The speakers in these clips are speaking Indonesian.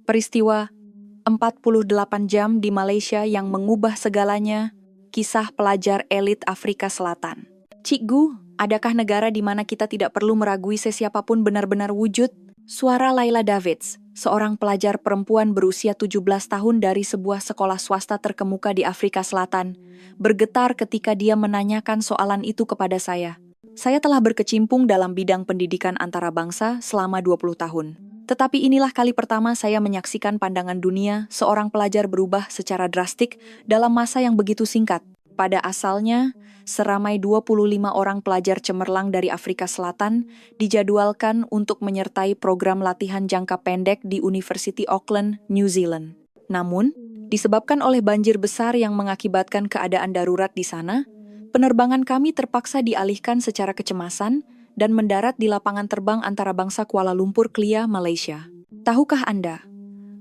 Peristiwa 48 jam di Malaysia yang mengubah segalanya, kisah pelajar elit Afrika Selatan. Cikgu, adakah negara di mana kita tidak perlu meragui sesiapapun benar-benar wujud? Suara Laila Davids, seorang pelajar perempuan berusia 17 tahun dari sebuah sekolah swasta terkemuka di Afrika Selatan, bergetar ketika dia menanyakan soalan itu kepada saya. Saya telah berkecimpung dalam bidang pendidikan antarabangsa selama 20 tahun. Tetapi inilah kali pertama saya menyaksikan pandangan dunia seorang pelajar berubah secara drastik dalam masa yang begitu singkat. Pada asalnya, seramai 25 orang pelajar cemerlang dari Afrika Selatan dijadwalkan untuk menyertai program latihan jangka pendek di University Auckland, New Zealand. Namun, disebabkan oleh banjir besar yang mengakibatkan keadaan darurat di sana, penerbangan kami terpaksa dialihkan secara kecemasan dan mendarat di lapangan terbang antarabangsa Kuala Lumpur, Kelia, Malaysia. Tahukah Anda,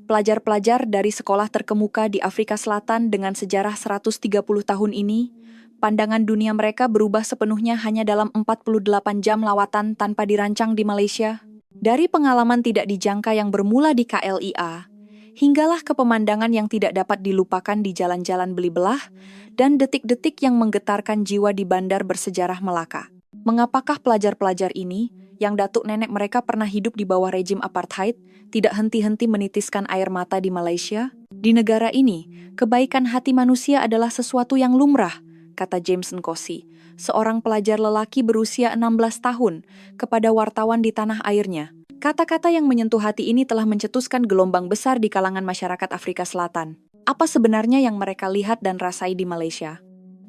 pelajar-pelajar dari sekolah terkemuka di Afrika Selatan dengan sejarah 130 tahun ini, pandangan dunia mereka berubah sepenuhnya hanya dalam 48 jam lawatan tanpa dirancang di Malaysia. Dari pengalaman tidak dijangka yang bermula di KLIA, hinggalah ke pemandangan yang tidak dapat dilupakan di jalan-jalan Belibelah dan detik-detik yang menggetarkan jiwa di bandar bersejarah Melaka. Mengapakah pelajar-pelajar ini, yang datuk nenek mereka pernah hidup di bawah rejim apartheid, tidak henti-henti menitiskan air mata di Malaysia? Di negara ini, kebaikan hati manusia adalah sesuatu yang lumrah, kata James Nkosi, seorang pelajar lelaki berusia 16 tahun, kepada wartawan di tanah airnya. Kata-kata yang menyentuh hati ini telah mencetuskan gelombang besar di kalangan masyarakat Afrika Selatan. Apa sebenarnya yang mereka lihat dan rasai di Malaysia?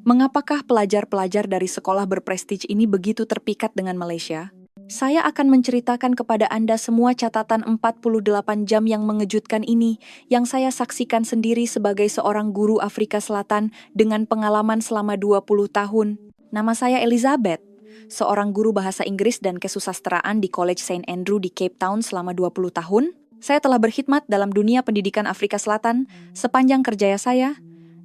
Mengapakah pelajar-pelajar dari sekolah berprestij ini begitu terpikat dengan Malaysia? Saya akan menceritakan kepada Anda semua catatan 48 jam yang mengejutkan ini, yang saya saksikan sendiri sebagai seorang guru Afrika Selatan dengan pengalaman selama 20 tahun. Nama saya Elizabeth, seorang guru bahasa Inggris dan kesusastraan di College St. Andrew di Cape Town selama 20 tahun. Saya telah berkhidmat dalam dunia pendidikan Afrika Selatan sepanjang kerja saya,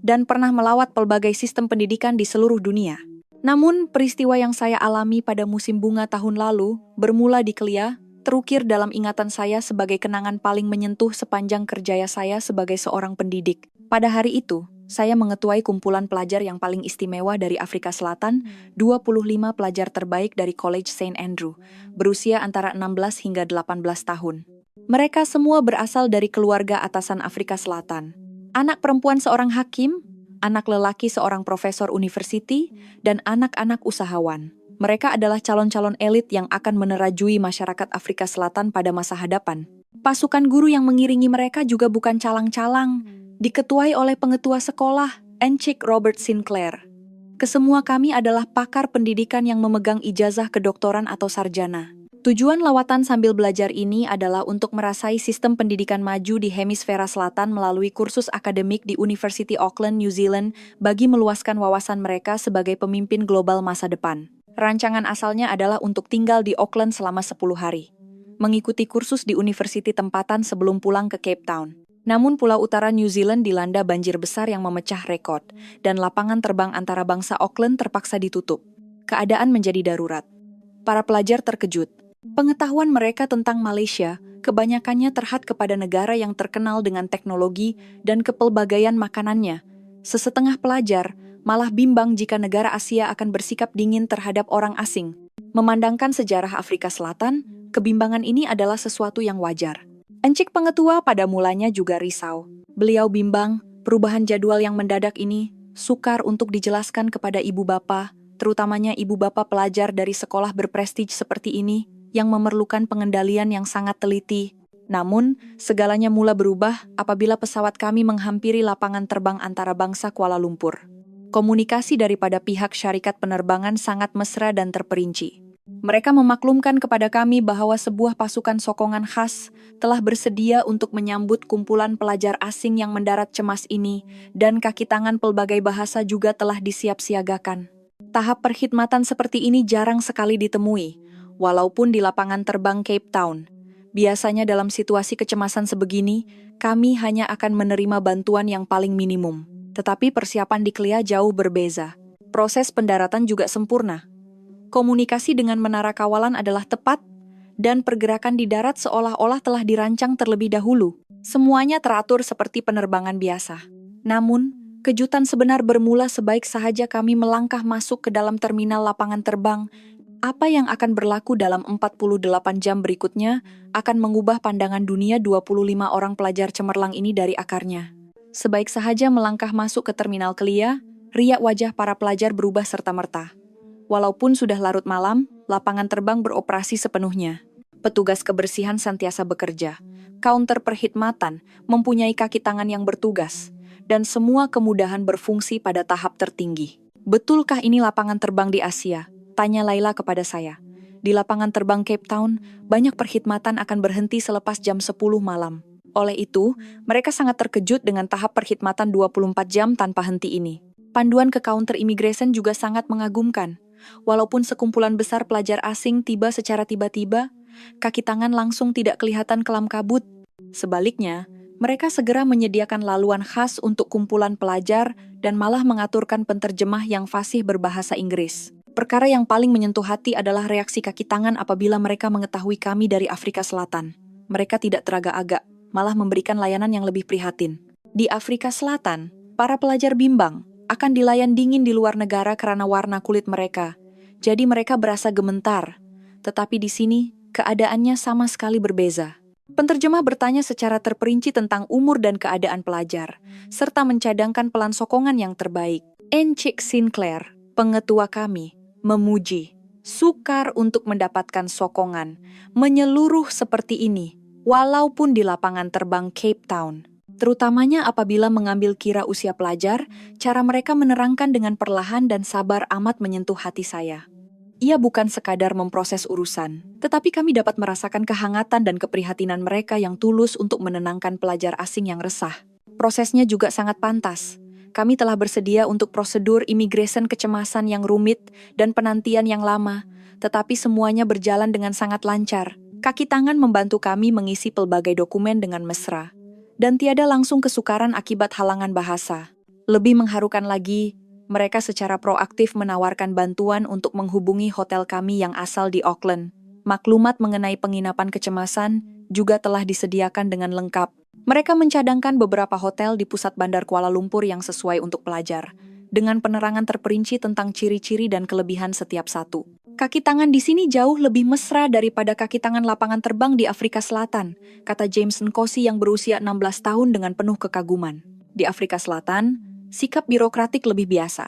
dan pernah melawat pelbagai sistem pendidikan di seluruh dunia. Namun, peristiwa yang saya alami pada musim bunga tahun lalu, bermula di Kelia, terukir dalam ingatan saya sebagai kenangan paling menyentuh sepanjang kerjaya saya sebagai seorang pendidik. Pada hari itu, saya mengetuai kumpulan pelajar yang paling istimewa dari Afrika Selatan, 25 pelajar terbaik dari College St. Andrew, berusia antara 16 hingga 18 tahun. Mereka semua berasal dari keluarga atasan Afrika Selatan. Anak perempuan seorang hakim, anak lelaki seorang profesor universiti, dan anak-anak usahawan. Mereka adalah calon-calon elit yang akan menerajui masyarakat Afrika Selatan pada masa hadapan. Pasukan guru yang mengiringi mereka juga bukan calang-calang, diketuai oleh pengetua sekolah, Encik Robert Sinclair. Kesemua kami adalah pakar pendidikan yang memegang ijazah kedoktoran atau sarjana. Tujuan lawatan sambil belajar ini adalah untuk merasai sistem pendidikan maju di hemisfera selatan melalui kursus akademik di University Auckland, New Zealand, bagi meluaskan wawasan mereka sebagai pemimpin global masa depan. Rancangan asalnya adalah untuk tinggal di Auckland selama 10 hari, mengikuti kursus di universiti tempatan sebelum pulang ke Cape Town. Namun Pulau Utara New Zealand dilanda banjir besar yang memecah rekor, dan lapangan terbang antarabangsa Auckland terpaksa ditutup. Keadaan menjadi darurat. Para pelajar terkejut. Pengetahuan mereka tentang Malaysia kebanyakannya terhad kepada negara yang terkenal dengan teknologi dan kepelbagaian makanannya. Sesetengah pelajar malah bimbang jika negara Asia akan bersikap dingin terhadap orang asing. Memandangkan sejarah Afrika Selatan, kebimbangan ini adalah sesuatu yang wajar. Encik pengetua pada mulanya juga risau. Beliau bimbang, perubahan jadwal yang mendadak ini sukar untuk dijelaskan kepada ibu bapa, terutamanya ibu bapa pelajar dari sekolah berprestij seperti ini, yang memerlukan pengendalian yang sangat teliti. Namun, segalanya mula berubah apabila pesawat kami menghampiri lapangan terbang antarabangsa Kuala Lumpur. Komunikasi daripada pihak syarikat penerbangan sangat mesra dan terperinci. Mereka memaklumkan kepada kami bahwa sebuah pasukan sokongan khas telah bersedia untuk menyambut kumpulan pelajar asing yang mendarat cemas ini, dan kaki tangan pelbagai bahasa juga telah disiap-siagakan. Tahap perkhidmatan seperti ini jarang sekali ditemui, walaupun di lapangan terbang Cape Town. Biasanya dalam situasi kecemasan sebegini, kami hanya akan menerima bantuan yang paling minimum. Tetapi persiapan di Kelia jauh berbeza. Proses pendaratan juga sempurna. Komunikasi dengan menara kawalan adalah tepat, dan pergerakan di darat seolah-olah telah dirancang terlebih dahulu. Semuanya teratur seperti penerbangan biasa. Namun, kejutan sebenar bermula sebaik sahaja kami melangkah masuk ke dalam terminal lapangan terbang. Apa yang akan berlaku dalam 48 jam berikutnya akan mengubah pandangan dunia 25 orang pelajar cemerlang ini dari akarnya. Sebaik sahaja melangkah masuk ke terminal Kelia, riak wajah para pelajar berubah serta-merta. Walaupun sudah larut malam, lapangan terbang beroperasi sepenuhnya. Petugas kebersihan senantiasa bekerja. Kaunter perkhidmatan mempunyai kaki tangan yang bertugas. Dan semua kemudahan berfungsi pada tahap tertinggi. Betulkah ini lapangan terbang di Asia? Tanya Laila kepada saya. Di lapangan terbang Cape Town, banyak perkhidmatan akan berhenti selepas jam 10 malam. Oleh itu, mereka sangat terkejut dengan tahap perkhidmatan 24 jam tanpa henti ini. Panduan ke counter immigration juga sangat mengagumkan. Walaupun sekumpulan besar pelajar asing tiba secara tiba-tiba, kaki tangan langsung tidak kelihatan kelam kabut. Sebaliknya, mereka segera menyediakan laluan khas untuk kumpulan pelajar dan malah mengaturkan penterjemah yang fasih berbahasa Inggris. Perkara yang paling menyentuh hati adalah reaksi kaki tangan apabila mereka mengetahui kami dari Afrika Selatan. Mereka tidak teragak-agak, malah memberikan layanan yang lebih prihatin. Di Afrika Selatan, para pelajar bimbang akan dilayan dingin di luar negara karena warna kulit mereka. Jadi mereka berasa gementar. Tetapi di sini, keadaannya sama sekali berbeza. Penterjemah bertanya secara terperinci tentang umur dan keadaan pelajar, serta mencadangkan pelan sokongan yang terbaik. Enchik Sinclair, pengetua kami, memuji, sukar untuk mendapatkan sokongan, menyeluruh seperti ini, walaupun di lapangan terbang Cape Town. Terutamanya apabila mengambil kira usia pelajar, cara mereka menerangkan dengan perlahan dan sabar amat menyentuh hati saya. Ia bukan sekadar memproses urusan, tetapi kami dapat merasakan kehangatan dan keprihatinan mereka yang tulus untuk menenangkan pelajar asing yang resah. Prosesnya juga sangat pantas. Kami telah bersedia untuk prosedur immigration kecemasan yang rumit dan penantian yang lama, tetapi semuanya berjalan dengan sangat lancar. Kaki tangan membantu kami mengisi pelbagai dokumen dengan mesra, dan tiada langsung kesukaran akibat halangan bahasa. Lebih mengharukan lagi, mereka secara proaktif menawarkan bantuan untuk menghubungi hotel kami yang asal di Auckland. Maklumat mengenai penginapan kecemasan juga telah disediakan dengan lengkap. Mereka mencadangkan beberapa hotel di pusat bandar Kuala Lumpur yang sesuai untuk pelajar, dengan penerangan terperinci tentang ciri-ciri dan kelebihan setiap satu. Kaki tangan di sini jauh lebih mesra daripada kaki tangan lapangan terbang di Afrika Selatan, kata James Nkosi yang berusia 16 tahun dengan penuh kekaguman. Di Afrika Selatan, sikap birokratik lebih biasa,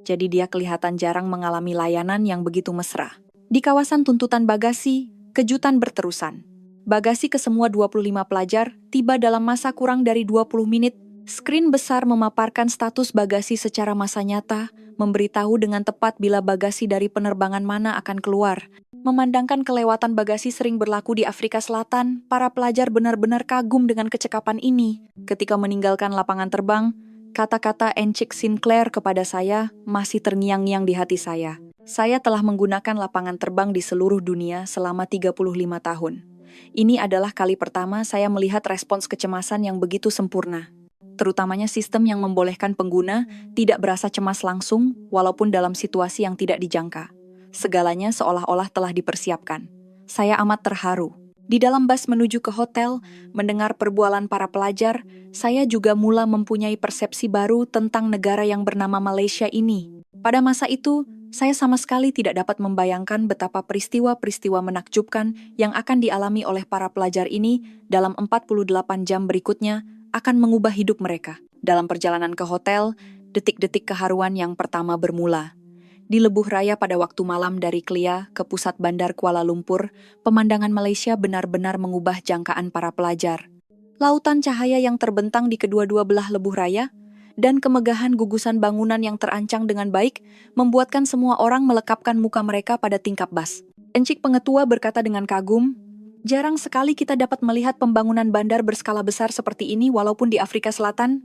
jadi dia kelihatan jarang mengalami layanan yang begitu mesra. Di kawasan tuntutan bagasi, kejutan berterusan. Bagasi ke semua 25 pelajar tiba dalam masa kurang dari 20 menit. Skrin besar memaparkan status bagasi secara masa nyata, memberitahu dengan tepat bila bagasi dari penerbangan mana akan keluar. Memandangkan kelewatan bagasi sering berlaku di Afrika Selatan, para pelajar benar-benar kagum dengan kecekapan ini. Ketika meninggalkan lapangan terbang, kata-kata Enchik Sinclair kepada saya masih terngiang-ngiang di hati saya. Saya telah menggunakan lapangan terbang di seluruh dunia selama 35 tahun. Ini adalah kali pertama saya melihat respons kecemasan yang begitu sempurna. Terutamanya sistem yang membolehkan pengguna tidak berasa cemas langsung walaupun dalam situasi yang tidak dijangka. Segalanya seolah-olah telah dipersiapkan. Saya amat terharu. Di dalam bus menuju ke hotel, mendengar perbualan para pelajar, saya juga mula mempunyai persepsi baru tentang negara yang bernama Malaysia ini. Pada masa itu, saya sama sekali tidak dapat membayangkan betapa peristiwa-peristiwa menakjubkan yang akan dialami oleh para pelajar ini dalam 48 jam berikutnya akan mengubah hidup mereka. Dalam perjalanan ke hotel, detik-detik keharuan yang pertama bermula. Di Lebuh Raya pada waktu malam dari Kelia ke pusat bandar Kuala Lumpur, pemandangan Malaysia benar-benar mengubah jangkaan para pelajar. Lautan cahaya yang terbentang di kedua-dua belah Lebuh Raya, dan kemegahan gugusan bangunan yang terancang dengan baik, membuatkan semua orang melekapkan muka mereka pada tingkap bas. Encik pengetua berkata dengan kagum, jarang sekali kita dapat melihat pembangunan bandar berskala besar seperti ini walaupun di Afrika Selatan,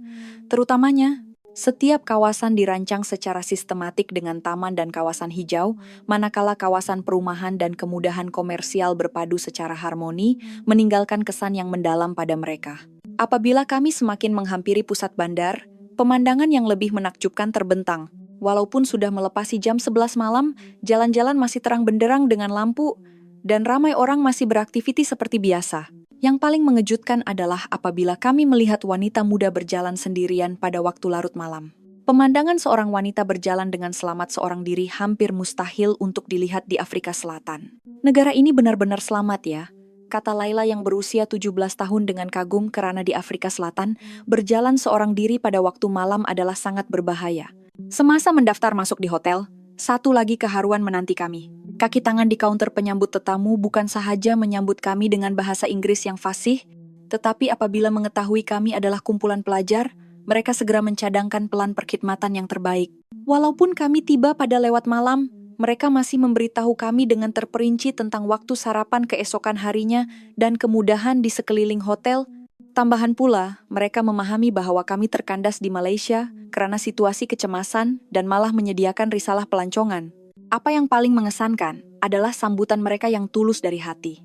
terutamanya. Setiap kawasan dirancang secara sistematik dengan taman dan kawasan hijau, manakala kawasan perumahan dan kemudahan komersial berpadu secara harmoni, meninggalkan kesan yang mendalam pada mereka. Apabila kami semakin menghampiri pusat bandar, pemandangan yang lebih menakjubkan terbentang. Walaupun sudah melepasi jam 11 malam, jalan-jalan masih terang benderang dengan lampu, dan ramai orang masih beraktivitas seperti biasa. Yang paling mengejutkan adalah apabila kami melihat wanita muda berjalan sendirian pada waktu larut malam. Pemandangan seorang wanita berjalan dengan selamat seorang diri hampir mustahil untuk dilihat di Afrika Selatan. Negara ini benar-benar selamat ya, kata Laila yang berusia 17 tahun dengan kagum karena di Afrika Selatan, berjalan seorang diri pada waktu malam adalah sangat berbahaya. Semasa mendaftar masuk di hotel, satu lagi keharuan menanti kami. Kaki tangan di kaunter penyambut tetamu bukan sahaja menyambut kami dengan bahasa Inggris yang fasih, tetapi apabila mengetahui kami adalah kumpulan pelajar, mereka segera mencadangkan pelan perkhidmatan yang terbaik. Walaupun kami tiba pada lewat malam, mereka masih memberitahu kami dengan terperinci tentang waktu sarapan keesokan harinya dan kemudahan di sekeliling hotel. Tambahan pula, mereka memahami bahwa kami terkandas di Malaysia karena situasi kecemasan dan malah menyediakan risalah pelancongan. Apa yang paling mengesankan adalah sambutan mereka yang tulus dari hati.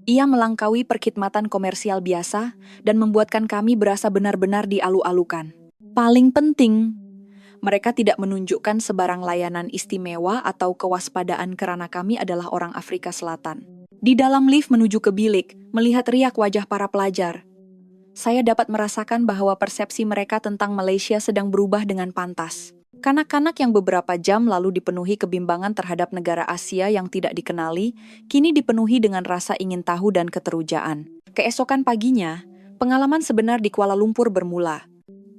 Ia melangkaui perkhidmatan komersial biasa dan membuatkan kami berasa benar-benar dialu-alukan. Paling penting, mereka tidak menunjukkan sebarang layanan istimewa atau kewaspadaan karena kami adalah orang Afrika Selatan. Di dalam lift menuju ke bilik, melihat riak wajah para pelajar, saya dapat merasakan bahwa persepsi mereka tentang Malaysia sedang berubah dengan pantas. Kanak-kanak yang beberapa jam lalu dipenuhi kebimbangan terhadap negara Asia yang tidak dikenali, kini dipenuhi dengan rasa ingin tahu dan keterujaan. Keesokan paginya, pengalaman sebenar di Kuala Lumpur bermula.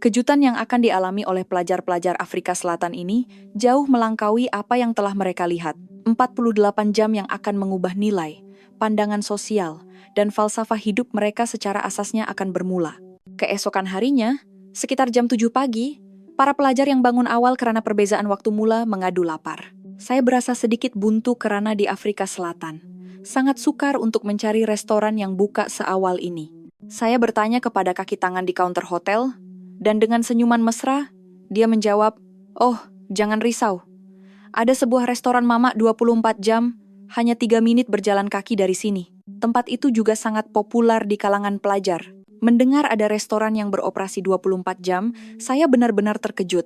Kejutan yang akan dialami oleh pelajar-pelajar Afrika Selatan ini jauh melangkaui apa yang telah mereka lihat. 48 jam yang akan mengubah nilai, pandangan sosial, dan falsafah hidup mereka secara asasnya akan bermula. Keesokan harinya, sekitar jam 7 pagi, para pelajar yang bangun awal karena perbezaan waktu mula mengadu lapar. Saya berasa sedikit buntu karena di Afrika Selatan sangat sukar untuk mencari restoran yang buka seawal ini. Saya bertanya kepada kaki tangan di kaunter hotel, dan dengan senyuman mesra, dia menjawab, "Oh, jangan risau. Ada sebuah restoran mamak 24 jam, hanya 3 menit berjalan kaki dari sini." Tempat itu juga sangat populer di kalangan pelajar. Mendengar ada restoran yang beroperasi 24 jam, saya benar-benar terkejut.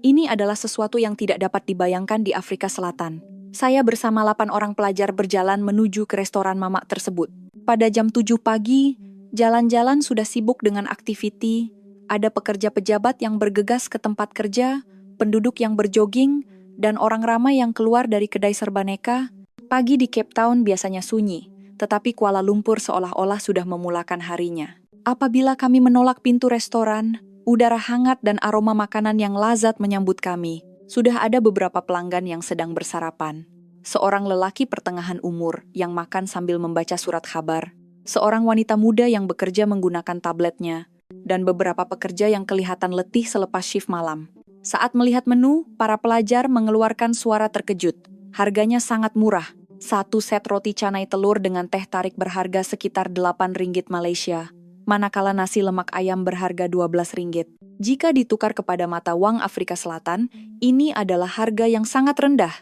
Ini adalah sesuatu yang tidak dapat dibayangkan di Afrika Selatan. Saya bersama 8 orang pelajar berjalan menuju ke restoran mamak tersebut. Pada jam 7 pagi, jalan-jalan sudah sibuk dengan aktiviti. Ada pekerja pejabat yang bergegas ke tempat kerja, penduduk yang berjoging, dan orang ramai yang keluar dari kedai serbaneka. Pagi di Cape Town biasanya sunyi, tetapi Kuala Lumpur seolah-olah sudah memulakan harinya. Apabila kami menolak pintu restoran, udara hangat dan aroma makanan yang lazat menyambut kami. Sudah ada beberapa pelanggan yang sedang bersarapan. Seorang lelaki pertengahan umur yang makan sambil membaca surat kabar. Seorang wanita muda yang bekerja menggunakan tabletnya. Dan beberapa pekerja yang kelihatan letih selepas shift malam. Saat melihat menu, para pelajar mengeluarkan suara terkejut. Harganya sangat murah. Satu set roti canai telur dengan teh tarik berharga sekitar 8 ringgit Malaysia. Manakala nasi lemak ayam berharga 12 ringgit. Jika ditukar kepada mata wang Afrika Selatan, ini adalah harga yang sangat rendah.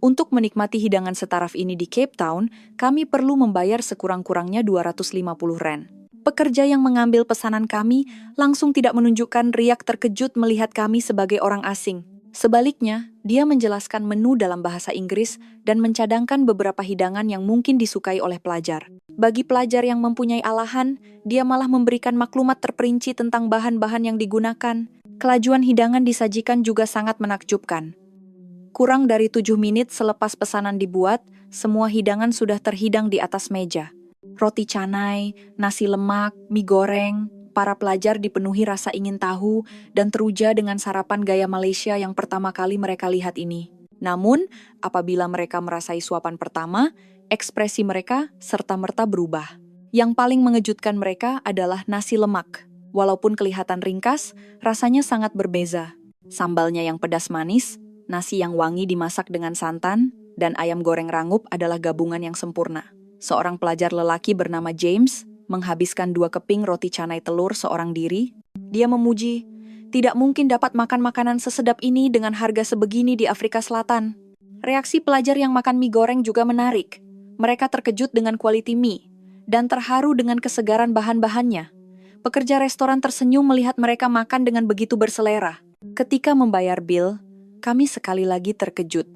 Untuk menikmati hidangan setaraf ini di Cape Town, kami perlu membayar sekurang-kurangnya 250 rand. Pekerja yang mengambil pesanan kami langsung tidak menunjukkan riak terkejut melihat kami sebagai orang asing. Sebaliknya, dia menjelaskan menu dalam bahasa Inggris dan mencadangkan beberapa hidangan yang mungkin disukai oleh pelajar. Bagi pelajar yang mempunyai alahan, dia malah memberikan maklumat terperinci tentang bahan-bahan yang digunakan. Kelajuan hidangan disajikan juga sangat menakjubkan. Kurang dari 7 menit selepas pesanan dibuat, semua hidangan sudah terhidang di atas meja. Roti canai, nasi lemak, mie goreng. Para pelajar dipenuhi rasa ingin tahu dan teruja dengan sarapan gaya Malaysia yang pertama kali mereka lihat ini. Namun, apabila mereka merasai suapan pertama, ekspresi mereka serta-merta berubah. Yang paling mengejutkan mereka adalah nasi lemak. Walaupun kelihatan ringkas, rasanya sangat berbeza. Sambalnya yang pedas manis, nasi yang wangi dimasak dengan santan, dan ayam goreng rangup adalah gabungan yang sempurna. Seorang pelajar lelaki bernama James menghabiskan 2 keping roti canai telur seorang diri. Dia memuji, tidak mungkin dapat makan makanan sesedap ini dengan harga sebegini di Afrika Selatan. Reaksi pelajar yang makan mie goreng juga menarik. Mereka terkejut dengan kualiti mie dan terharu dengan kesegaran bahan-bahannya. Pekerja restoran tersenyum melihat mereka makan dengan begitu berselera. Ketika membayar bil, kami sekali lagi terkejut.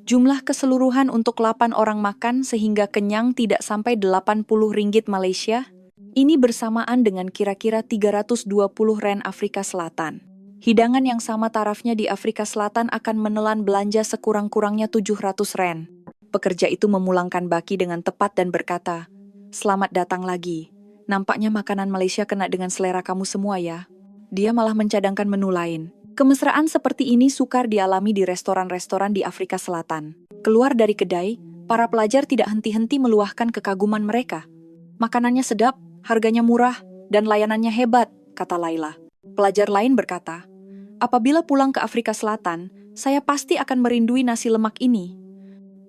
Jumlah keseluruhan untuk 8 orang makan sehingga kenyang tidak sampai 80 ringgit Malaysia. Ini bersamaan dengan kira-kira 320 ren Afrika Selatan. Hidangan yang sama tarafnya di Afrika Selatan akan menelan belanja sekurang-kurangnya 700 ren. Pekerja itu memulangkan baki dengan tepat dan berkata, "Selamat datang lagi. Nampaknya makanan Malaysia kena dengan selera kamu semua ya." Dia malah mencadangkan menu lain. Kemesraan seperti ini sukar dialami di restoran-restoran di Afrika Selatan. Keluar dari kedai, para pelajar tidak henti-henti meluahkan kekaguman mereka. "Makanannya sedap, harganya murah, dan layanannya hebat," kata Laila. Pelajar lain berkata, "Apabila pulang ke Afrika Selatan, saya pasti akan merindui nasi lemak ini."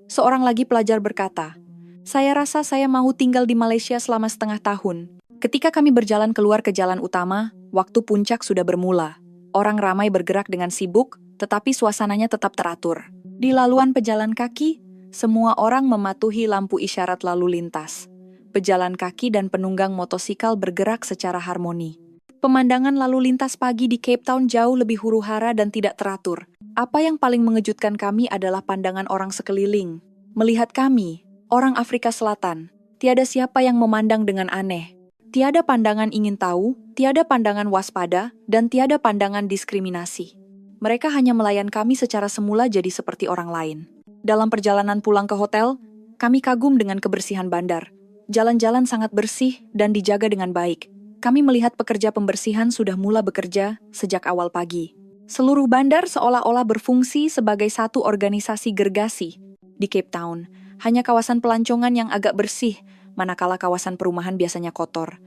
Seorang lagi pelajar berkata, "Saya rasa saya mau tinggal di Malaysia selama setengah tahun." Ketika kami berjalan keluar ke jalan utama, waktu puncak sudah bermula. Orang ramai bergerak dengan sibuk, tetapi suasananya tetap teratur. Di laluan pejalan kaki, semua orang mematuhi lampu isyarat lalu lintas. Pejalan kaki dan penunggang motosikal bergerak secara harmoni. Pemandangan lalu lintas pagi di Cape Town jauh lebih huru-hara dan tidak teratur. Apa yang paling mengejutkan kami adalah pandangan orang sekeliling. Melihat kami, orang Afrika Selatan, tiada siapa yang memandang dengan aneh. Tiada pandangan ingin tahu, tiada pandangan waspada, dan tiada pandangan diskriminasi. Mereka hanya melayan kami secara semula jadi seperti orang lain. Dalam perjalanan pulang ke hotel, kami kagum dengan kebersihan bandar. Jalan-jalan sangat bersih dan dijaga dengan baik. Kami melihat pekerja pembersihan sudah mula bekerja sejak awal pagi. Seluruh bandar seolah-olah berfungsi sebagai satu organisasi gergasi. Di Cape Town, hanya kawasan pelancongan yang agak bersih, manakala kawasan perumahan biasanya kotor.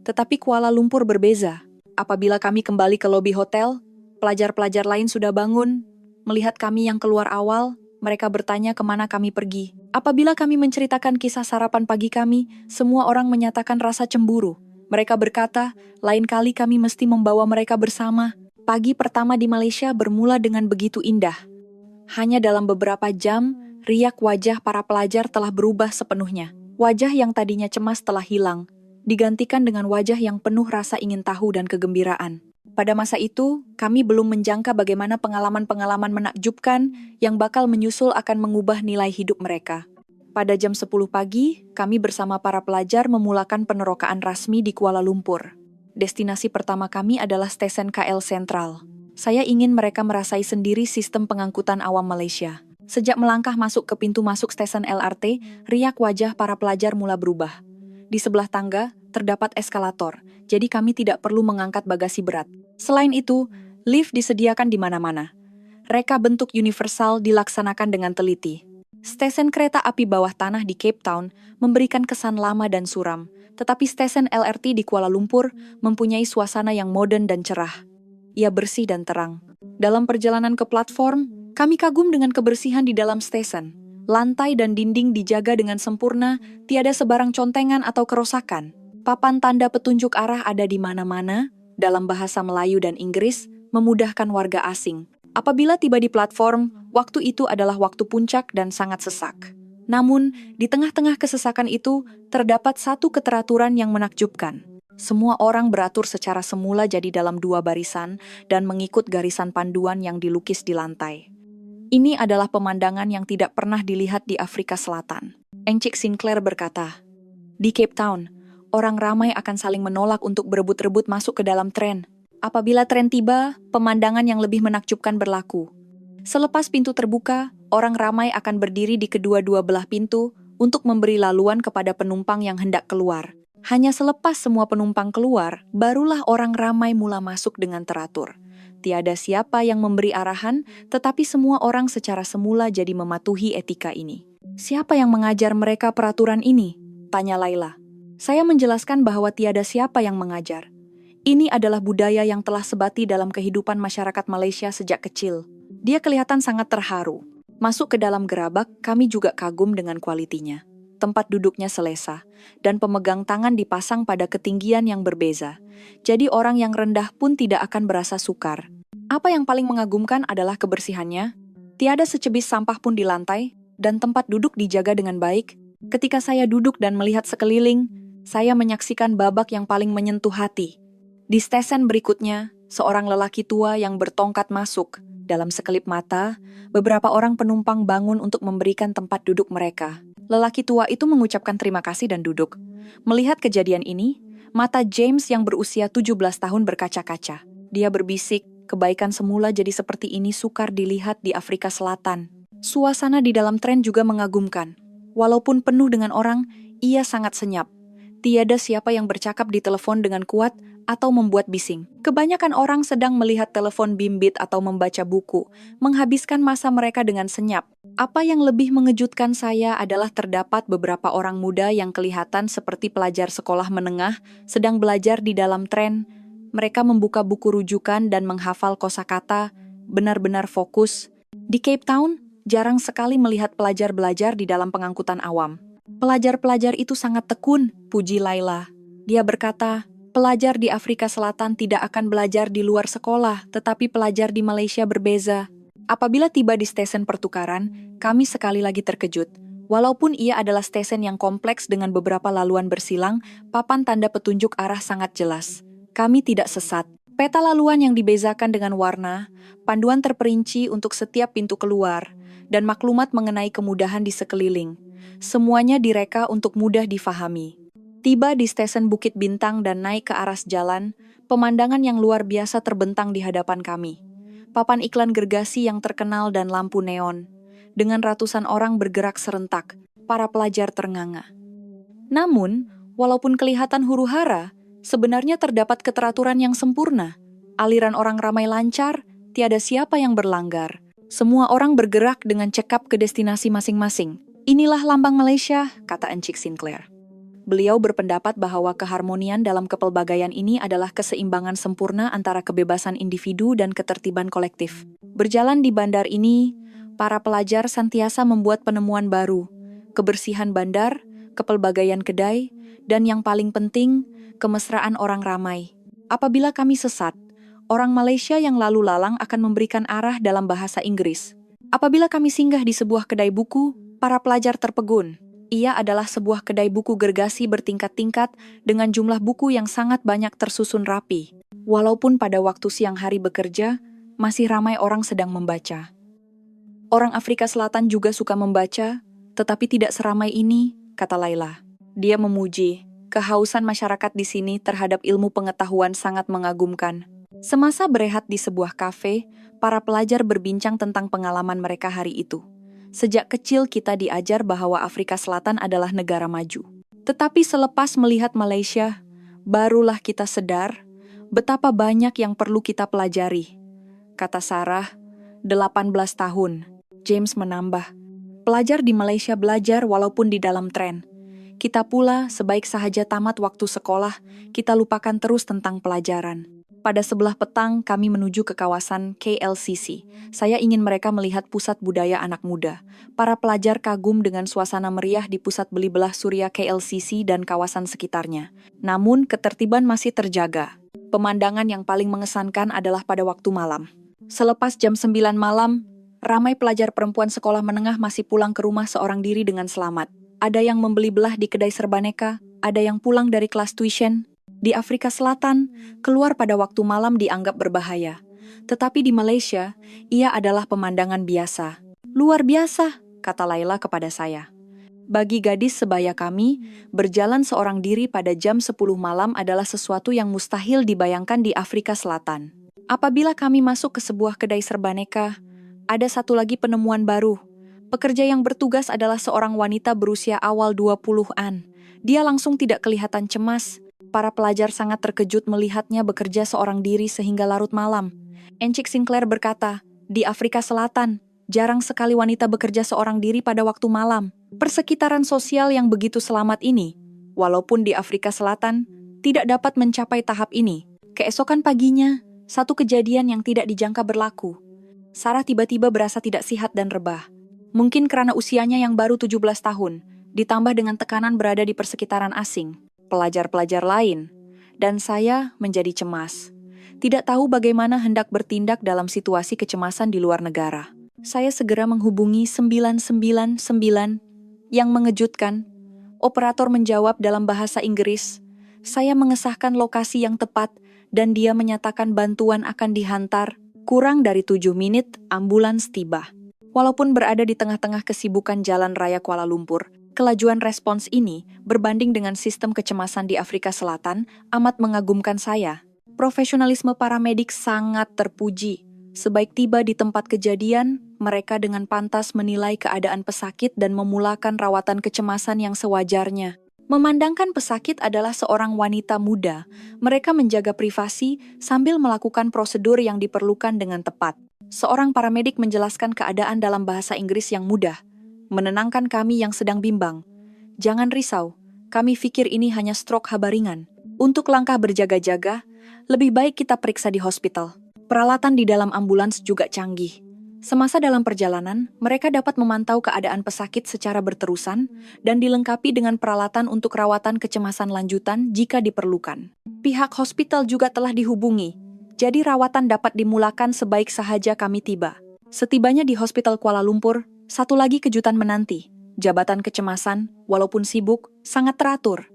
Tetapi Kuala Lumpur berbeza. Apabila kami kembali ke lobi hotel, pelajar-pelajar lain sudah bangun. Melihat kami yang keluar awal, mereka bertanya kemana kami pergi. Apabila kami menceritakan kisah sarapan pagi kami, semua orang menyatakan rasa cemburu. Mereka berkata, lain kali kami mesti membawa mereka bersama. Pagi pertama di Malaysia bermula dengan begitu indah. Hanya dalam beberapa jam, riak wajah para pelajar telah berubah sepenuhnya. Wajah yang tadinya cemas telah hilang, digantikan dengan wajah yang penuh rasa ingin tahu dan kegembiraan. Pada masa itu, kami belum menjangka bagaimana pengalaman-pengalaman menakjubkan yang bakal menyusul akan mengubah nilai hidup mereka. Pada jam 10 pagi, kami bersama para pelajar memulakan penerokaan rasmi di Kuala Lumpur. Destinasi pertama kami adalah stesen KL Sentral. Saya ingin mereka merasai sendiri sistem pengangkutan awam Malaysia. Sejak melangkah masuk ke pintu masuk stesen LRT, riak wajah para pelajar mula berubah. Di sebelah tangga, terdapat eskalator, jadi kami tidak perlu mengangkat bagasi berat. Selain itu, lift disediakan di mana-mana. Reka bentuk universal dilaksanakan dengan teliti. Stesen kereta api bawah tanah di Cape Town memberikan kesan lama dan suram, tetapi stesen LRT di Kuala Lumpur mempunyai suasana yang modern dan cerah. Ia bersih dan terang. Dalam perjalanan ke platform, kami kagum dengan kebersihan di dalam stesen. Lantai dan dinding dijaga dengan sempurna, tiada sebarang contengan atau kerusakan. Papan tanda petunjuk arah ada di mana-mana, dalam bahasa Melayu dan Inggris, memudahkan warga asing. Apabila tiba di platform, waktu itu adalah waktu puncak dan sangat sesak. Namun, di tengah-tengah kesesakan itu, terdapat satu keteraturan yang menakjubkan. Semua orang beratur secara semula jadi dalam 2 barisan dan mengikut garisan panduan yang dilukis di lantai. Ini adalah pemandangan yang tidak pernah dilihat di Afrika Selatan. Encik Sinclair berkata, "Di Cape Town, orang ramai akan saling menolak untuk berebut-rebut masuk ke dalam tren. Apabila tren tiba, pemandangan yang lebih menakjubkan berlaku. Selepas pintu terbuka, orang ramai akan berdiri di kedua-dua belah pintu untuk memberi laluan kepada penumpang yang hendak keluar. Hanya selepas semua penumpang keluar, barulah orang ramai mula masuk dengan teratur. Tiada siapa yang memberi arahan, tetapi semua orang secara semula jadi mematuhi etika ini." "Siapa yang mengajar mereka peraturan ini?" tanya Laila. Saya menjelaskan bahwa tiada siapa yang mengajar. Ini adalah budaya yang telah sebati dalam kehidupan masyarakat Malaysia sejak kecil. Dia kelihatan sangat terharu. Masuk ke dalam gerabak, kami juga kagum dengan kualitinya. Tempat duduknya selesa, dan pemegang tangan dipasang pada ketinggian yang berbeza. Jadi orang yang rendah pun tidak akan berasa sukar. Apa yang paling mengagumkan adalah kebersihannya. Tiada secebis sampah pun di lantai, dan tempat duduk dijaga dengan baik. Ketika saya duduk dan melihat sekeliling, saya menyaksikan babak yang paling menyentuh hati. Di stesen berikutnya, seorang lelaki tua yang bertongkat masuk, Dalam sekelip mata, beberapa orang penumpang bangun untuk memberikan tempat duduk mereka. Lelaki tua itu mengucapkan terima kasih dan duduk. Melihat kejadian ini, mata James yang berusia 17 tahun berkaca-kaca. Dia berbisik, kebaikan semula jadi seperti ini sukar dilihat di Afrika Selatan. Suasana di dalam tren juga mengagumkan. Walaupun penuh dengan orang, ia sangat senyap. Tiada siapa yang bercakap di telepon dengan kuat atau membuat bising. Kebanyakan orang sedang melihat telepon bimbit atau membaca buku, menghabiskan masa mereka dengan senyap. Apa yang lebih mengejutkan saya adalah terdapat beberapa orang muda yang kelihatan seperti pelajar sekolah menengah sedang belajar di dalam tren. Mereka membuka buku rujukan dan menghafal kosakata, benar-benar fokus. Di Cape Town, jarang sekali melihat pelajar belajar di dalam pengangkutan awam. Pelajar-pelajar itu sangat tekun, puji Laila. Dia berkata, pelajar di Afrika Selatan tidak akan belajar di luar sekolah, tetapi pelajar di Malaysia berbeza. Apabila tiba di stesen pertukaran, kami sekali lagi terkejut. Walaupun ia adalah stesen yang kompleks dengan beberapa laluan bersilang, papan tanda petunjuk arah sangat jelas. Kami tidak sesat. Peta laluan yang dibezakan dengan warna, panduan terperinci untuk setiap pintu keluar, dan maklumat mengenai kemudahan di sekeliling. Semuanya direka untuk mudah difahami. Tiba di stesen Bukit Bintang dan naik ke aras jalan, pemandangan yang luar biasa terbentang di hadapan kami. Papan iklan gergasi yang terkenal dan lampu neon. Dengan ratusan orang bergerak serentak, para pelajar ternganga. Namun, walaupun kelihatan huru-hara, sebenarnya terdapat keteraturan yang sempurna. Aliran orang ramai lancar, tiada siapa yang berlanggar. Semua orang bergerak dengan cekap ke destinasi masing-masing. Inilah lambang Malaysia, kata Encik Sinclair. Beliau berpendapat bahwa keharmonian dalam kepelbagaian ini adalah keseimbangan sempurna antara kebebasan individu dan ketertiban kolektif. Berjalan di bandar ini, para pelajar senantiasa membuat penemuan baru, kebersihan bandar, kepelbagaian kedai, dan yang paling penting, kemesraan orang ramai. Apabila kami sesat, orang Malaysia yang lalu lalang akan memberikan arah dalam bahasa Inggris. Apabila kami singgah di sebuah kedai buku, para pelajar terpegun. Ia adalah sebuah kedai buku gergasi bertingkat-tingkat dengan jumlah buku yang sangat banyak tersusun rapi. Walaupun pada waktu siang hari bekerja, masih ramai orang sedang membaca. Orang Afrika Selatan juga suka membaca, tetapi tidak seramai ini, kata Laila. Dia memuji, kehausan masyarakat di sini terhadap ilmu pengetahuan sangat mengagumkan. Semasa berehat di sebuah kafe, para pelajar berbincang tentang pengalaman mereka hari itu. Sejak kecil kita diajar bahwa Afrika Selatan adalah negara maju. Tetapi selepas melihat Malaysia, barulah kita sadar betapa banyak yang perlu kita pelajari. Kata Sarah, 18 tahun. James menambah, pelajar di Malaysia belajar walaupun di dalam tren. Kita pula, sebaik sahaja tamat waktu sekolah, kita lupakan terus tentang pelajaran. Pada sebelah petang, kami menuju ke kawasan KLCC. Saya ingin mereka melihat pusat budaya anak muda. Para pelajar kagum dengan suasana meriah di pusat beli belah Surya KLCC dan kawasan sekitarnya. Namun, ketertiban masih terjaga. Pemandangan yang paling mengesankan adalah pada waktu malam. Selepas jam 9 malam, ramai pelajar perempuan sekolah menengah masih pulang ke rumah seorang diri dengan selamat. Ada yang membeli belah di kedai serbaneka, ada yang pulang dari kelas tuition. Di Afrika Selatan, keluar pada waktu malam dianggap berbahaya. Tetapi di Malaysia, ia adalah pemandangan biasa. Luar biasa, kata Laila kepada saya. Bagi gadis sebaya kami, berjalan seorang diri pada jam 10 malam adalah sesuatu yang mustahil dibayangkan di Afrika Selatan. Apabila kami masuk ke sebuah kedai serbaneka, ada satu lagi penemuan baru. Pekerja yang bertugas adalah seorang wanita berusia awal 20-an. Dia langsung tidak kelihatan cemas. Para pelajar sangat terkejut melihatnya bekerja seorang diri sehingga larut malam. Encik Sinclair berkata, di Afrika Selatan, jarang sekali wanita bekerja seorang diri pada waktu malam. Persekitaran sosial yang begitu selamat ini, walaupun di Afrika Selatan, tidak dapat mencapai tahap ini. Keesokan paginya, satu kejadian yang tidak dijangka berlaku. Sarah tiba-tiba berasa tidak sihat dan rebah. Mungkin karena usianya yang baru 17 tahun, ditambah dengan tekanan berada di persekitaran asing. Pelajar-pelajar lain, dan saya menjadi cemas. Tidak tahu bagaimana hendak bertindak dalam situasi kecemasan di luar negara. Saya segera menghubungi 999. Yang mengejutkan, operator menjawab dalam bahasa Inggris. Saya mengesahkan lokasi yang tepat dan dia menyatakan bantuan akan dihantar. Kurang dari 7 menit, ambulans tiba. Walaupun berada di tengah-tengah kesibukan jalan raya Kuala Lumpur, kelajuan respons ini, berbanding dengan sistem kecemasan di Afrika Selatan, amat mengagumkan saya. Profesionalisme paramedik sangat terpuji. Sebaik tiba di tempat kejadian, mereka dengan pantas menilai keadaan pesakit dan memulakan rawatan kecemasan yang sewajarnya. Memandangkan pesakit adalah seorang wanita muda, mereka menjaga privasi sambil melakukan prosedur yang diperlukan dengan tepat. Seorang paramedik menjelaskan keadaan dalam bahasa Inggris yang mudah, menenangkan kami yang sedang bimbang. Jangan risau, kami pikir ini hanya stroke habaringan. Untuk langkah berjaga-jaga, lebih baik kita periksa di hospital. Peralatan di dalam ambulans juga canggih. Semasa dalam perjalanan, mereka dapat memantau keadaan pesakit secara berterusan dan dilengkapi dengan peralatan untuk rawatan kecemasan lanjutan jika diperlukan. Pihak hospital juga telah dihubungi, jadi rawatan dapat dimulakan sebaik sahaja kami tiba. Setibanya di Hospital Kuala Lumpur, satu lagi kejutan menanti. Jabatan kecemasan, walaupun sibuk, sangat teratur.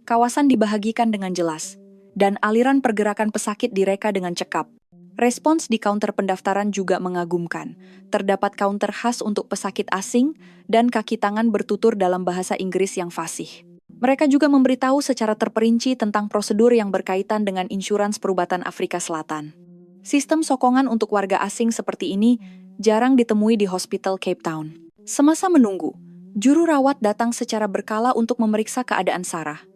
Kawasan dibahagikan dengan jelas, dan aliran pergerakan pesakit direka dengan cekap. Respons di kaunter pendaftaran juga mengagumkan. Terdapat kaunter khas untuk pesakit asing dan kaki tangan bertutur dalam bahasa Inggris yang fasih. Mereka juga memberitahu secara terperinci tentang prosedur yang berkaitan dengan insurans perubatan Afrika Selatan. Sistem sokongan untuk warga asing seperti ini jarang ditemui di Hospital Cape Town. Semasa menunggu, juru rawat datang secara berkala untuk memeriksa keadaan Sarah.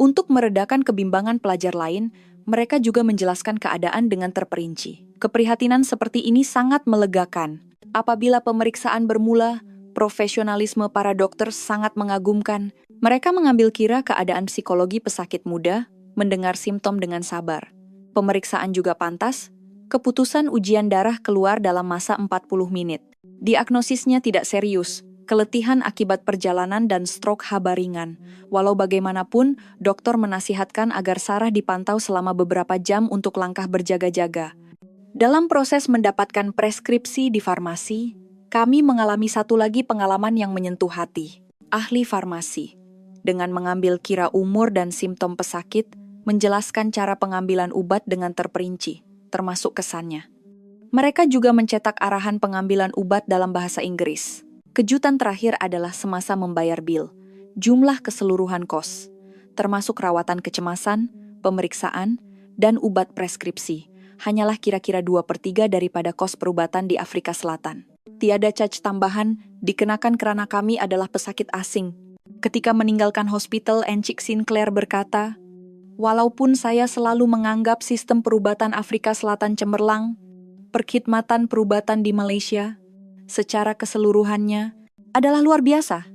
Untuk meredakan kebimbangan pelajar lain, mereka juga menjelaskan keadaan dengan terperinci. Keprihatinan seperti ini sangat melegakan. Apabila pemeriksaan bermula, profesionalisme para dokter sangat mengagumkan. Mereka mengambil kira keadaan psikologi pesakit muda, mendengar simptom dengan sabar. Pemeriksaan juga pantas. Keputusan ujian darah keluar dalam masa 40 menit. Diagnosisnya tidak serius. Keletihan akibat perjalanan dan stroke habaringan. Walau bagaimanapun, dokter menasihatkan agar Sarah dipantau selama beberapa jam untuk langkah berjaga-jaga. Dalam proses mendapatkan preskripsi di farmasi, kami mengalami satu lagi pengalaman yang menyentuh hati. Ahli farmasi, dengan mengambil kira umur dan simptom pesakit, menjelaskan cara pengambilan obat dengan terperinci, termasuk kesannya. Mereka juga mencetak arahan pengambilan obat dalam bahasa Inggris. Kejutan terakhir adalah semasa membayar bil, jumlah keseluruhan kos, termasuk rawatan kecemasan, pemeriksaan, dan obat preskripsi, hanyalah kira-kira 2/3 daripada kos perubatan di Afrika Selatan. Tiada charge tambahan dikenakan karena kami adalah pesakit asing. Ketika meninggalkan hospital, Encik Sinclair berkata, "Walaupun saya selalu menganggap sistem perubatan Afrika Selatan cemerlang, perkhidmatan perubatan di Malaysia secara keseluruhannya adalah luar biasa.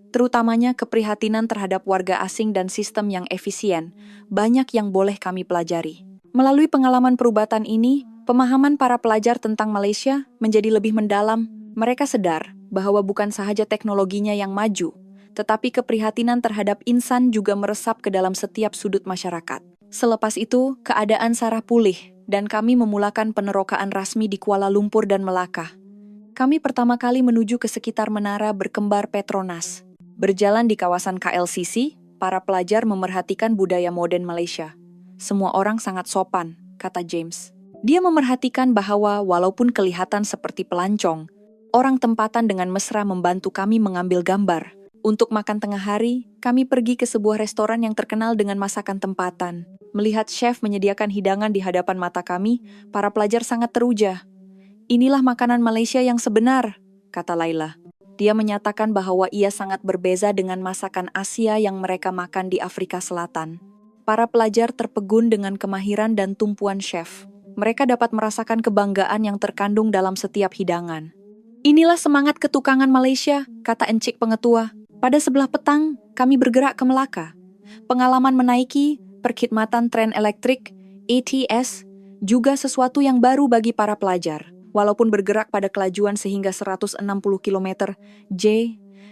Terutamanya keprihatinan terhadap warga asing dan sistem yang efisien, banyak yang boleh kami pelajari." Melalui pengalaman perubatan ini, pemahaman para pelajar tentang Malaysia menjadi lebih mendalam. Mereka sadar bahwa bukan sahaja teknologinya yang maju, tetapi keprihatinan terhadap insan juga meresap ke dalam setiap sudut masyarakat. Selepas itu, keadaan Sarah pulih, dan kami memulakan penerokaan rasmi di Kuala Lumpur dan Melaka. Kami pertama kali menuju ke sekitar menara berkembar Petronas. Berjalan di kawasan KLCC, para pelajar memerhatikan budaya modern Malaysia. Semua orang sangat sopan, kata James. Dia memerhatikan bahwa walaupun kelihatan seperti pelancong, orang tempatan dengan mesra membantu kami mengambil gambar. Untuk makan tengah hari, kami pergi ke sebuah restoran yang terkenal dengan masakan tempatan. Melihat chef menyediakan hidangan di hadapan mata kami, para pelajar sangat teruja. "Inilah makanan Malaysia yang sebenar," kata Laila. Dia menyatakan bahwa ia sangat berbeza dengan masakan Asia yang mereka makan di Afrika Selatan. Para pelajar terpegun dengan kemahiran dan tumpuan chef. Mereka dapat merasakan kebanggaan yang terkandung dalam setiap hidangan. "Inilah semangat ketukangan Malaysia," kata Encik Pengetua. Pada sebelah petang, kami bergerak ke Melaka. Pengalaman menaiki perkhidmatan tren elektrik, ATS, juga sesuatu yang baru bagi para pelajar. Walaupun bergerak pada kelajuan sehingga 160 km/j,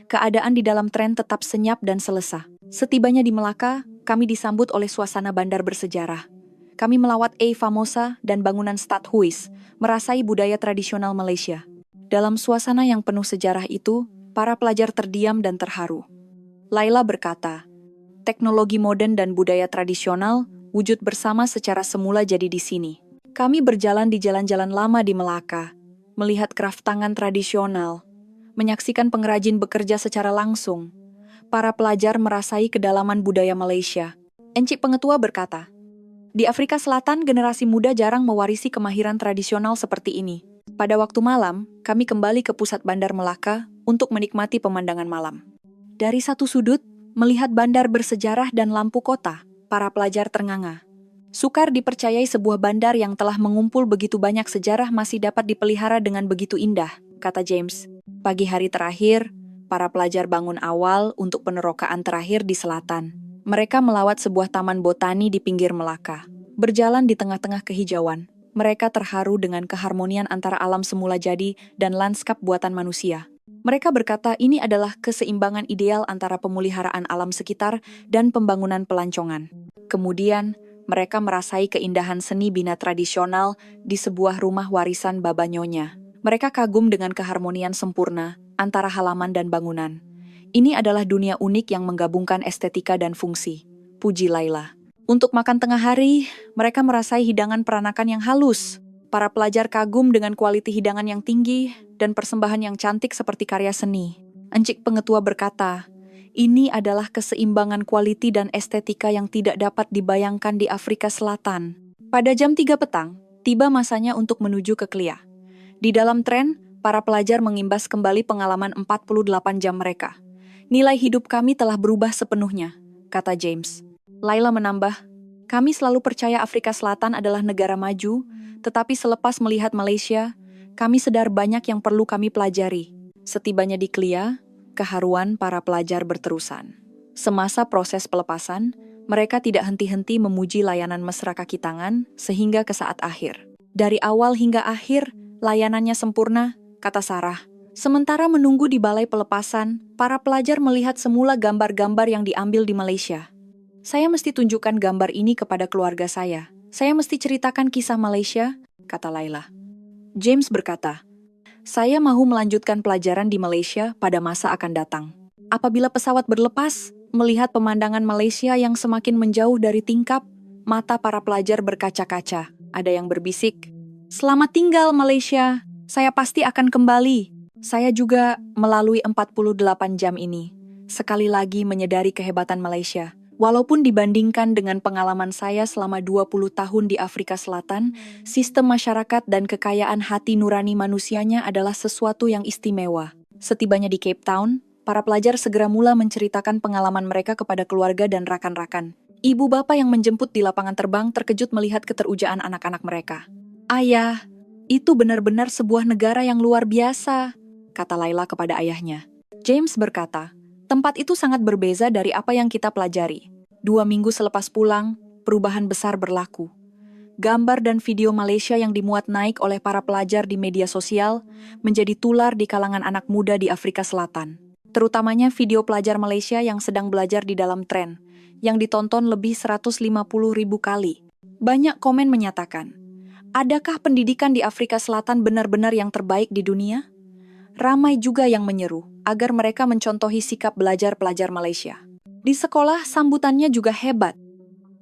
keadaan di dalam tren tetap senyap dan selesa. Setibanya di Melaka, kami disambut oleh suasana bandar bersejarah. Kami melawat Famosa dan bangunan Stadhuis, merasai budaya tradisional Malaysia. Dalam suasana yang penuh sejarah itu, para pelajar terdiam dan terharu. Laila berkata, "Teknologi modern dan budaya tradisional wujud bersama secara semula jadi di sini. Kami berjalan di jalan-jalan lama di Melaka, melihat kraft tangan tradisional, menyaksikan pengrajin bekerja secara langsung. Para pelajar merasai kedalaman budaya Malaysia. Encik Pengetua berkata, di Afrika Selatan generasi muda jarang mewarisi kemahiran tradisional seperti ini. Pada waktu malam, kami kembali ke pusat bandar Melaka untuk menikmati pemandangan malam. Dari satu sudut, melihat bandar bersejarah dan lampu kota, para pelajar ternganga. Sukar dipercayai sebuah bandar yang telah mengumpul begitu banyak sejarah masih dapat dipelihara dengan begitu indah, kata James. Pagi hari terakhir, para pelajar bangun awal untuk penerokaan terakhir di selatan. Mereka melawat sebuah taman botani di pinggir Melaka. Berjalan di tengah-tengah kehijauan, mereka terharu dengan keharmonian antara alam semula jadi dan lanskap buatan manusia. Mereka berkata ini adalah keseimbangan ideal antara pemeliharaan alam sekitar dan pembangunan pelancongan. Kemudian, mereka merasai keindahan seni bina tradisional di sebuah rumah warisan Baba Nyonya. Mereka kagum dengan keharmonian sempurna antara halaman dan bangunan. Ini adalah dunia unik yang menggabungkan estetika dan fungsi. Puji Laila. Untuk makan tengah hari, mereka merasai hidangan peranakan yang halus. Para pelajar kagum dengan kualiti hidangan yang tinggi dan persembahan yang cantik seperti karya seni. Encik Pengetua berkata, ini adalah keseimbangan kualiti dan estetika yang tidak dapat dibayangkan di Afrika Selatan. Pada jam 3 petang, tiba masanya untuk menuju ke Klia. Di dalam tren, para pelajar mengimbas kembali pengalaman 48 jam mereka. Nilai hidup kami telah berubah sepenuhnya, kata James. Laila menambah, kami selalu percaya Afrika Selatan adalah negara maju, tetapi selepas melihat Malaysia, kami sadar banyak yang perlu kami pelajari. Setibanya di Klia, keharuan para pelajar berterusan. Semasa proses pelepasan, mereka tidak henti-henti memuji layanan mesra kaki tangan sehingga ke saat akhir. Dari awal hingga akhir, layanannya sempurna, kata Sarah. Sementara menunggu di balai pelepasan, para pelajar melihat semula gambar-gambar yang diambil di Malaysia. Saya mesti tunjukkan gambar ini kepada keluarga saya. Saya mesti ceritakan kisah Malaysia, kata Laila. James berkata, saya mahu melanjutkan pelajaran di Malaysia pada masa akan datang. Apabila pesawat berlepas, melihat pemandangan Malaysia yang semakin menjauh dari tingkap, mata para pelajar berkaca-kaca. Ada yang berbisik, selamat tinggal Malaysia, saya pasti akan kembali. Saya juga melalui 48 jam ini, sekali lagi menyadari kehebatan Malaysia. Walaupun dibandingkan dengan pengalaman saya selama 20 tahun di Afrika Selatan, sistem masyarakat dan kekayaan hati nurani manusianya adalah sesuatu yang istimewa. Setibanya di Cape Town, para pelajar segera mula menceritakan pengalaman mereka kepada keluarga dan rakan-rakan. Ibu bapa yang menjemput di lapangan terbang terkejut melihat keterujaan anak-anak mereka. Ayah, itu benar-benar sebuah negara yang luar biasa, kata Laila kepada ayahnya. James berkata, tempat itu sangat berbeza dari apa yang kita pelajari. 2 minggu selepas pulang, perubahan besar berlaku. Gambar dan video Malaysia yang dimuat naik oleh para pelajar di media sosial menjadi tular di kalangan anak muda di Afrika Selatan. Terutamanya video pelajar Malaysia yang sedang belajar di dalam tren, yang ditonton lebih 150.000 kali. Banyak komen menyatakan, adakah pendidikan di Afrika Selatan benar-benar yang terbaik di dunia? Ramai juga yang menyeru agar mereka mencontohi sikap belajar pelajar Malaysia. Di sekolah, sambutannya juga hebat.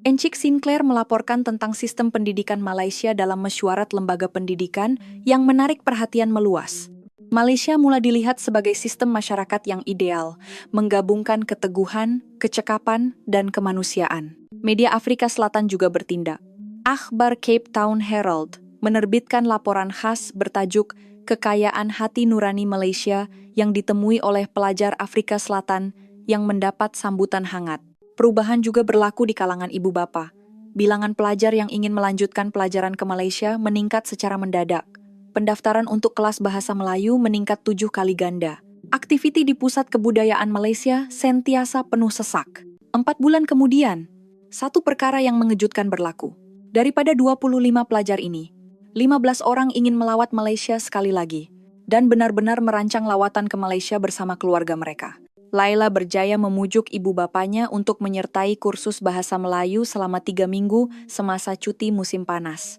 Encik Sinclair melaporkan tentang sistem pendidikan Malaysia dalam mesyuarat lembaga pendidikan yang menarik perhatian meluas. Malaysia mula dilihat sebagai sistem masyarakat yang ideal, menggabungkan keteguhan, kecekapan, dan kemanusiaan. Media Afrika Selatan juga bertindak. Akhbar Cape Town Herald menerbitkan laporan khas bertajuk Kekayaan Hati Nurani Malaysia yang ditemui oleh pelajar Afrika Selatan yang mendapat sambutan hangat. Perubahan juga berlaku di kalangan ibu bapa. Bilangan pelajar yang ingin melanjutkan pelajaran ke Malaysia meningkat secara mendadak. Pendaftaran untuk kelas bahasa Melayu meningkat 7 kali ganda. Aktiviti di Pusat Kebudayaan Malaysia sentiasa penuh sesak. 4 bulan kemudian, satu perkara yang mengejutkan berlaku. Daripada 25 pelajar ini, 15 orang ingin melawat Malaysia sekali lagi, dan benar-benar merancang lawatan ke Malaysia bersama keluarga mereka. Laila berjaya memujuk ibu bapanya untuk menyertai kursus bahasa Melayu selama 3 minggu semasa cuti musim panas.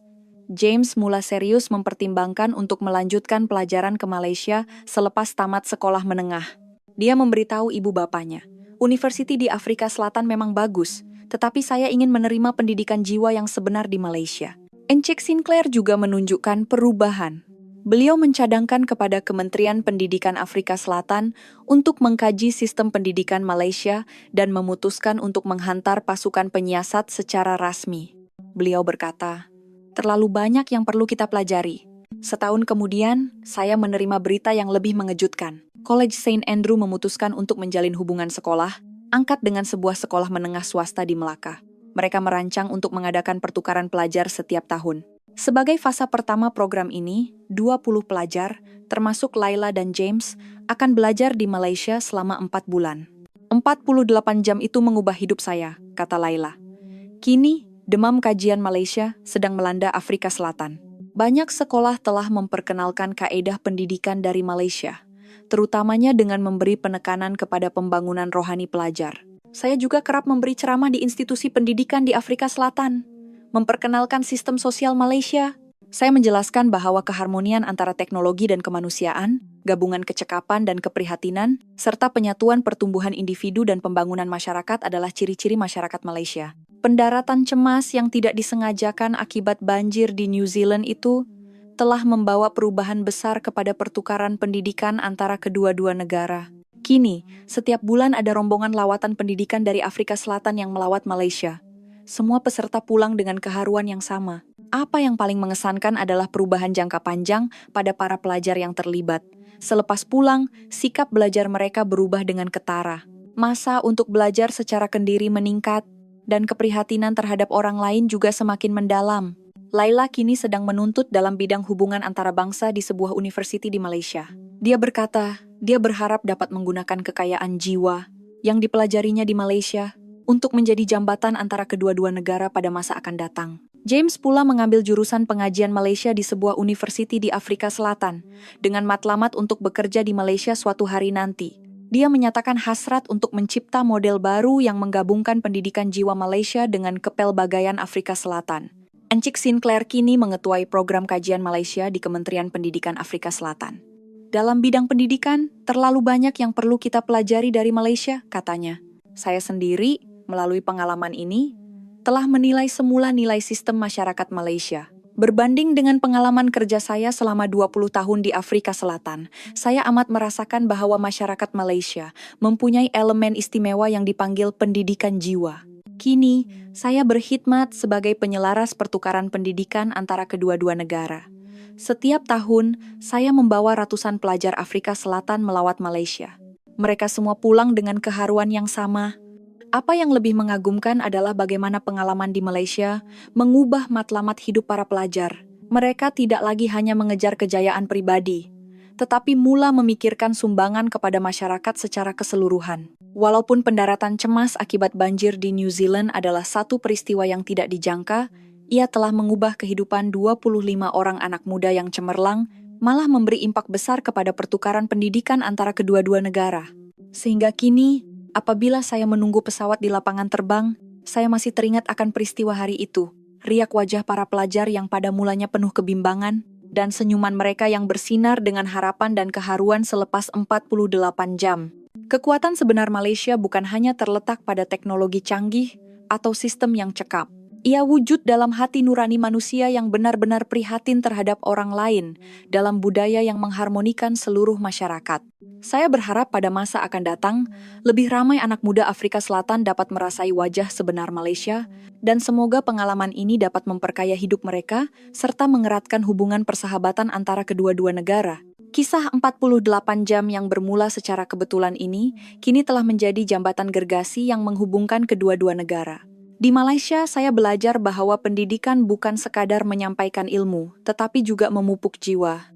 James mula serius mempertimbangkan untuk melanjutkan pelajaran ke Malaysia selepas tamat sekolah menengah. Dia memberitahu ibu bapanya, universiti di Afrika Selatan memang bagus, tetapi saya ingin menerima pendidikan jiwa yang sebenar di Malaysia. Encik Sinclair juga menunjukkan perubahan. Beliau mencadangkan kepada Kementerian Pendidikan Afrika Selatan untuk mengkaji sistem pendidikan Malaysia dan memutuskan untuk menghantar pasukan penyiasat secara rasmi. Beliau berkata, "Terlalu banyak yang perlu kita pelajari." Setahun kemudian, saya menerima berita yang lebih mengejutkan. College Saint Andrew memutuskan untuk menjalin hubungan sekolah, angkat dengan sebuah sekolah menengah swasta di Melaka. Mereka merancang untuk mengadakan pertukaran pelajar setiap tahun. Sebagai fase pertama program ini, 20 pelajar, termasuk Laila dan James, akan belajar di Malaysia selama 4 bulan. 48 jam itu mengubah hidup saya, kata Laila. Kini, demam kajian Malaysia sedang melanda Afrika Selatan. Banyak sekolah telah memperkenalkan kaedah pendidikan dari Malaysia, terutamanya dengan memberi penekanan kepada pembangunan rohani pelajar. Saya juga kerap memberi ceramah di institusi pendidikan di Afrika Selatan, memperkenalkan sistem sosial Malaysia. Saya menjelaskan bahwa keharmonian antara teknologi dan kemanusiaan, gabungan kecekapan dan keprihatinan, serta penyatuan pertumbuhan individu dan pembangunan masyarakat adalah ciri-ciri masyarakat Malaysia. Pendaratan cemas yang tidak disengajakan akibat banjir di New Zealand itu telah membawa perubahan besar kepada pertukaran pendidikan antara kedua-dua negara. Kini, setiap bulan ada rombongan lawatan pendidikan dari Afrika Selatan yang melawat Malaysia. Semua peserta pulang dengan keharuan yang sama. Apa yang paling mengesankan adalah perubahan jangka panjang pada para pelajar yang terlibat. Selepas pulang, sikap belajar mereka berubah dengan ketara. Masa untuk belajar secara kendiri meningkat, dan keprihatinan terhadap orang lain juga semakin mendalam. Laila kini sedang menuntut dalam bidang hubungan antara bangsa di sebuah universiti di Malaysia. Dia berkata, dia berharap dapat menggunakan kekayaan jiwa yang dipelajarinya di Malaysia untuk menjadi jambatan antara kedua-dua negara pada masa akan datang. James pula mengambil jurusan pengajian Malaysia di sebuah universiti di Afrika Selatan dengan matlamat untuk bekerja di Malaysia suatu hari nanti. Dia menyatakan hasrat untuk mencipta model baru yang menggabungkan pendidikan jiwa Malaysia dengan kepelbagaian Afrika Selatan. Encik Sinclair kini mengetuai program kajian Malaysia di Kementerian Pendidikan Afrika Selatan. Dalam bidang pendidikan, terlalu banyak yang perlu kita pelajari dari Malaysia, katanya. Saya sendiri, melalui pengalaman ini, telah menilai semula nilai sistem masyarakat Malaysia. Berbanding dengan pengalaman kerja saya selama 20 tahun di Afrika Selatan, saya amat merasakan bahwa masyarakat Malaysia mempunyai elemen istimewa yang dipanggil pendidikan jiwa. Kini, saya berkhidmat sebagai penyelaras pertukaran pendidikan antara kedua-dua negara. Setiap tahun, saya membawa ratusan pelajar Afrika Selatan melawat Malaysia. Mereka semua pulang dengan keharuan yang sama. Apa yang lebih mengagumkan adalah bagaimana pengalaman di Malaysia mengubah matlamat hidup para pelajar. Mereka tidak lagi hanya mengejar kejayaan pribadi, tetapi mula memikirkan sumbangan kepada masyarakat secara keseluruhan. Walaupun pendaratan cemas akibat banjir di New Zealand adalah satu peristiwa yang tidak dijangka, ia telah mengubah kehidupan 25 orang anak muda yang cemerlang, malah memberi impak besar kepada pertukaran pendidikan antara kedua-dua negara. Sehingga kini, apabila saya menunggu pesawat di lapangan terbang, saya masih teringat akan peristiwa hari itu. Riak wajah para pelajar yang pada mulanya penuh kebimbangan, dan senyuman mereka yang bersinar dengan harapan dan keharuan selepas 48 jam. Kekuatan sebenar Malaysia bukan hanya terletak pada teknologi canggih atau sistem yang cekap. Ia wujud dalam hati nurani manusia yang benar-benar prihatin terhadap orang lain dalam budaya yang mengharmonikan seluruh masyarakat. Saya berharap pada masa akan datang, lebih ramai anak muda Afrika Selatan dapat merasai wajah sebenar Malaysia, dan semoga pengalaman ini dapat memperkaya hidup mereka serta mengeratkan hubungan persahabatan antara kedua-dua negara. Kisah 48 jam yang bermula secara kebetulan ini kini telah menjadi jambatan gergasi yang menghubungkan kedua-dua negara. Di Malaysia, saya belajar bahwa pendidikan bukan sekadar menyampaikan ilmu, tetapi juga memupuk jiwa.